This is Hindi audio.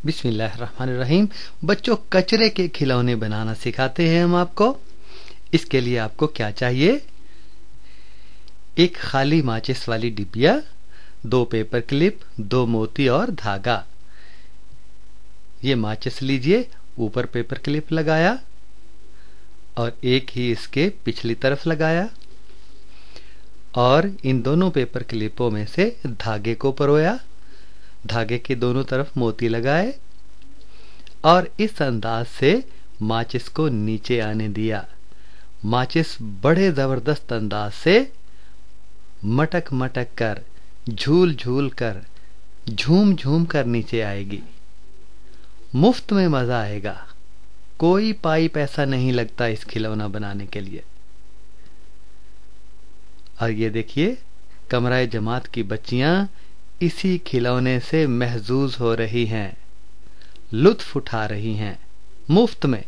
बिस्मिल्लाहिर्रहमानिर्रहीम। बच्चों, कचरे के खिलौने बनाना सिखाते हैं हम आपको। इसके लिए आपको क्या चाहिए? एक खाली माचिस वाली डिबिया, 2 पेपर क्लिप, 2 मोती और धागा। ये माचिस लीजिए, ऊपर पेपर क्लिप लगाया और एक ही इसके पिछली तरफ लगाया और इन दोनों पेपर क्लिपों में से धागे को परोया, धागे के दोनों तरफ मोती लगाए और इस अंदाज से माचिस को नीचे आने दिया। माचिस बड़े जबरदस्त अंदाज से मटक मटक कर, झूल झूल कर, झूम झूम कर नीचे आएगी। मुफ्त में मजा आएगा। कोई पाई पैसा नहीं लगता इस खिलौना बनाने के लिए। और ये देखिए, कमराए जमात की बच्चियां इसी खिलौने से महजूज हो रही हैं, लुत्फ उठा रही हैं, मुफ्त में।